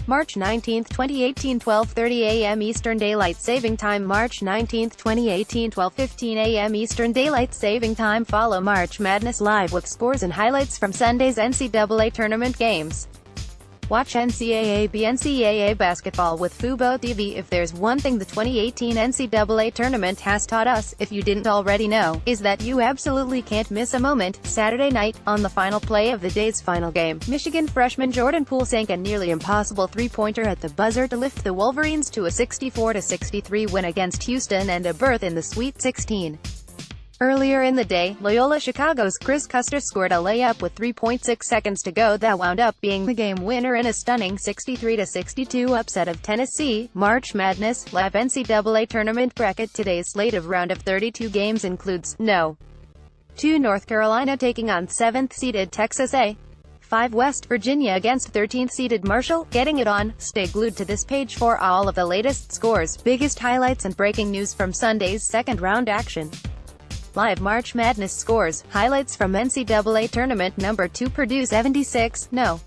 March 19, 2018, 12:30 a.m. Eastern Daylight Saving Time. March 19, 2018, 12:15 a.m. Eastern Daylight Saving Time. Follow March Madness live with scores and highlights from Sunday's NCAA tournament games. Watch NCAABNCAA Basketball with fuboTV. If there's one thing the 2018 NCAA tournament has taught us, if you didn't already know, is that you absolutely can't miss a moment. Saturday night, on the final play of the day's final game, Michigan freshman Jordan Poole sank a nearly impossible three-pointer at the buzzer to lift the Wolverines to a 64-63 win against Houston and a berth in the Sweet 16. Earlier in the day, Loyola Chicago's Chris Custer scored a layup with 3.6 seconds to go that wound up being the game winner in a stunning 63-62 upset of Tennessee. March Madness Live NCAA Tournament Bracket. Today's slate of round of 32 games includes No. 2 North Carolina taking on 7th-seeded Texas A. 5 West Virginia against 13th-seeded Marshall. Getting it on. Stay glued to this page for all of the latest scores, biggest highlights and breaking news from Sunday's second-round action. Live March Madness scores, highlights from NCAA Tournament. Number 2 Purdue 76, No.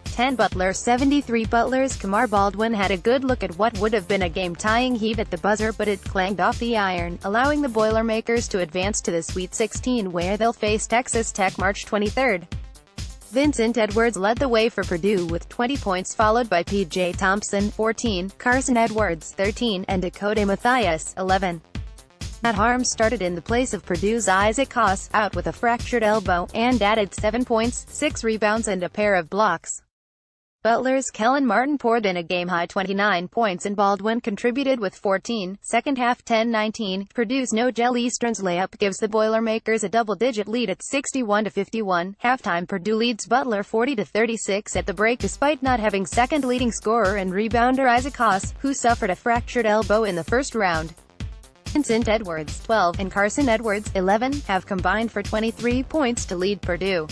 10 Butler 73. Butler's Kamar Baldwin had a good look at what would have been a game-tying heave at the buzzer, but it clanged off the iron, allowing the Boilermakers to advance to the Sweet 16 where they'll face Texas Tech March 23. Vincent Edwards led the way for Purdue with 20 points, followed by P.J. Thompson 14, Carson Edwards 13, and Dakota Mathias 11. Matt Harms started in the place of Purdue's Isaac Haas, out with a fractured elbow, and added 7 points, 6 rebounds and a pair of blocks. Butler's Kellen Martin poured in a game-high 29 points and Baldwin contributed with 14. Second half 10-19, Purdue's Nogel Eastern's layup gives the Boilermakers a double-digit lead at 61-51. Halftime Purdue leads Butler 40-36 at the break despite not having second leading scorer and rebounder Isaac Haas, who suffered a fractured elbow in the first round. Vincent Edwards, 12, and Carson Edwards, 11, have combined for 23 points to lead Purdue.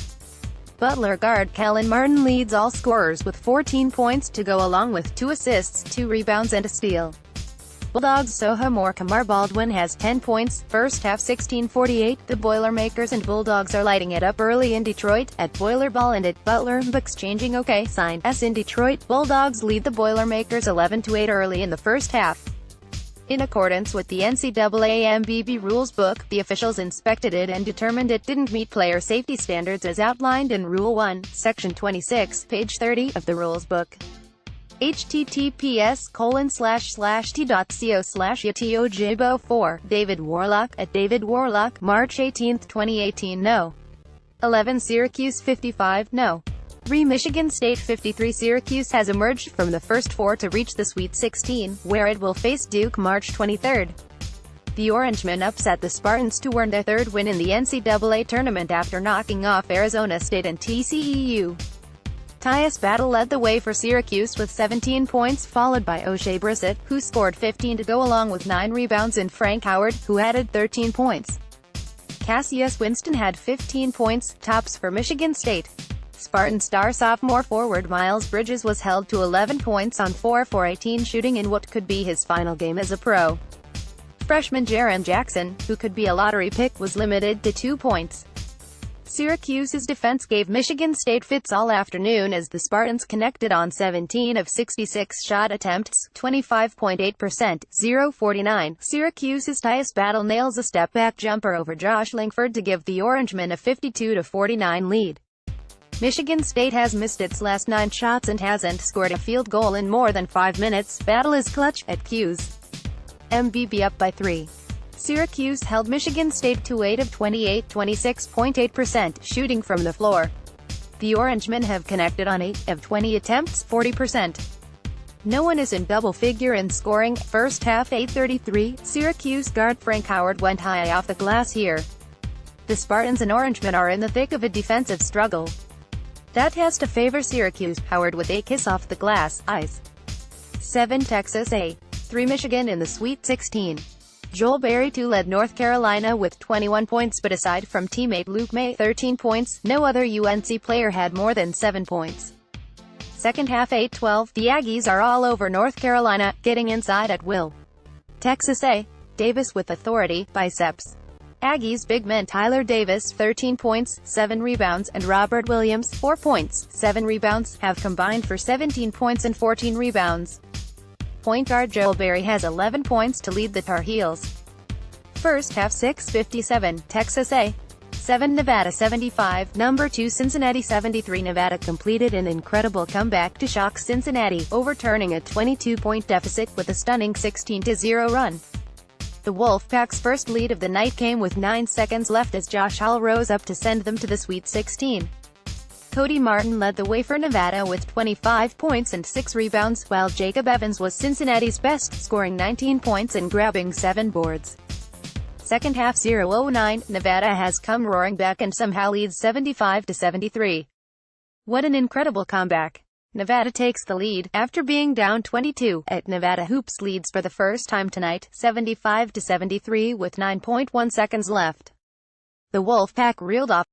Butler guard Kellen Martin leads all scorers with 14 points to go along with 2 assists, 2 rebounds and a steal. Bulldogs sophomore Kamar Baldwin has 10 points. First half 16:48, the Boilermakers and Bulldogs are lighting it up early in Detroit, at Boiler Ball and at Butler, exchanging OK signs in Detroit. Bulldogs lead the Boilermakers 11-8 early in the first half. In accordance with the NCAABNCAA rules book, the officials inspected it and determined it didn't meet player safety standards as outlined in Rule 1, Section 26, page 30 of the rules book. https://t.co/ytojbo4. David Warlock, at David Warlock, March 18, 2018. No. 11 Syracuse 55, No. 3 Michigan State 53. Syracuse has emerged from the first 4 to reach the Sweet 16, where it will face Duke March 23. The Orangemen upset the Spartans to earn their 3rd win in the NCAA tournament after knocking off Arizona State and TCU. Tyus Battle led the way for Syracuse with 17 points, followed by O'Shea Brissett, who scored 15 to go along with 9 rebounds, and Frank Howard, who added 13 points. Cassius Winston had 15 points, tops for Michigan State. Spartan star sophomore forward Miles Bridges was held to 11 points on 4 for 18 shooting in what could be his final game as a pro. Freshman Jaren Jackson, who could be a lottery pick, was limited to 2 points. Syracuse's defense gave Michigan State fits all afternoon as the Spartans connected on 17 of 66 shot attempts, 25.8%, 0.49. Syracuse's Tyus Battle nails a step-back jumper over Josh Langford to give the Orangemen a 52-49 lead. Michigan State has missed its last 9 shots and hasn't scored a field goal in more than 5 minutes. Battle is clutch, at Q's. MBB up by 3. Syracuse held Michigan State to 8 of 28, 26.8%, shooting from the floor. The Orangemen have connected on 8 of 20 attempts, 40%. No one is in double figure in scoring. First half 8:33, Syracuse guard Frank Howard went high off the glass here. The Spartans and Orangemen are in the thick of a defensive struggle. That has to favor Syracuse. Howard with a kiss off the glass, eyes. 7 Texas A. 3 Michigan in the Sweet 16. Joel Berry too led North Carolina with 21 points, but aside from teammate Luke May 13 points, no other UNC player had more than 7 points. Second half 8-12, the Aggies are all over North Carolina, getting inside at will. Texas A. Davis with authority, biceps. Aggies big men Tyler Davis 13 points, 7 rebounds, and Robert Williams 4 points, 7 rebounds, have combined for 17 points and 14 rebounds. Point guard Joel Berry has 11 points to lead the Tar Heels. First half 6:57, Texas A.7 Nevada 75, number 2 Cincinnati 73. Nevada completed an incredible comeback to shock Cincinnati, overturning a 22-point deficit with a stunning 16-0 run. The Wolfpack's first lead of the night came with 9 seconds left as Josh Hall rose up to send them to the Sweet 16. Cody Martin led the way for Nevada with 25 points and 6 rebounds, while Jacob Evans was Cincinnati's best, scoring 19 points and grabbing 7 boards. Second half 0:09, Nevada has come roaring back and somehow leads 75-73. What an incredible comeback. Nevada takes the lead, after being down 22, at Nevada Hoops leads for the first time tonight, 75-73 with 9.1 seconds left. The Wolfpack reeled off